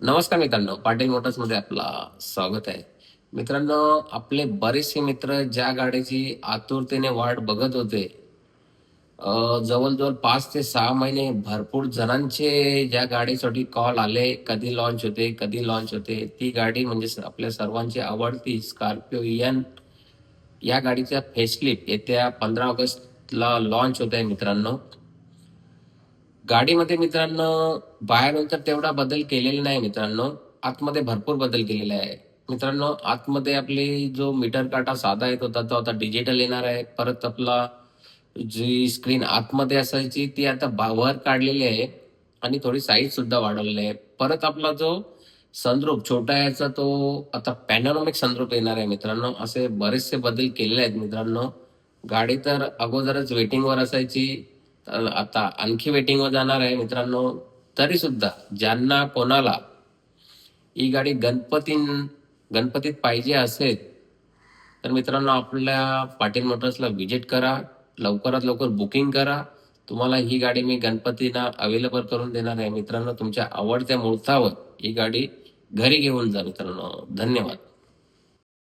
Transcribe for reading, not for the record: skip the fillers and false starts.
नमस्कार मित्रांनो, पाटील मोटर्स मध्ये आपला स्वागत आहे. मित्रांनो, आपले बरेचसे मित्र ज्या गाडीची आतुरतेने वाट बघत होते, जवळजवळ 5 ते 6 महिने भरपूर जणांचे ज्या गाडीसाठी कॉल आले, कधी लॉन्च होते, कधी लॉन्च होते. ती गाडी म्हणजे आपल्या सर्वांची आवडती स्कॉर्पिओ इयन या गाडीचा फेसलिफ्ट येत्या 15 ऑगस्टला लॉन्च होत आहे मित्रांनो. गाडीमध्ये मित्रांनो बाहेरून तर तेवढा बदल केलेला नाही मित्रांनो. आतमध्ये भरपूर बदल केलेला आहे. मित्रांनो, आतमध्ये आपली जो मीटर काटा साधा येत होता तो आता डिजिटल येणार आहे. परत आपला जी स्क्रीन आतमध्ये असायची ती आता वर काढलेली आहे आणि थोडी साईज सुद्धा वाढवलेली आहे. परत आपला जो सनरूफ छोटा याचा तो आता पॅनोरॉमिक सनरूफ येणार आहे मित्रांनो. असे बरेचसे बदल केलेले आहेत मित्रांनो. गाडी तर अगोदरच वेटिंगवर असायची, आता आणखी वेटिंगवर जाणार आहे मित्रांनो. तरी सुद्धा ज्यांना कोणाला ही गाडी गणपतीत पाहिजे असेल तर मित्रांनो आपल्या पाटील मोटर्सला व्हिजिट करा. लवकरात लवकर बुकिंग करा. तुम्हाला ही गाडी मी गणपतीला अवेलेबल करून देणार आहे मित्रांनो. तुमच्या आवडत्या मुहूर्तावर ही गाडी घरी घेऊन जा मित्रांनो. धन्यवाद.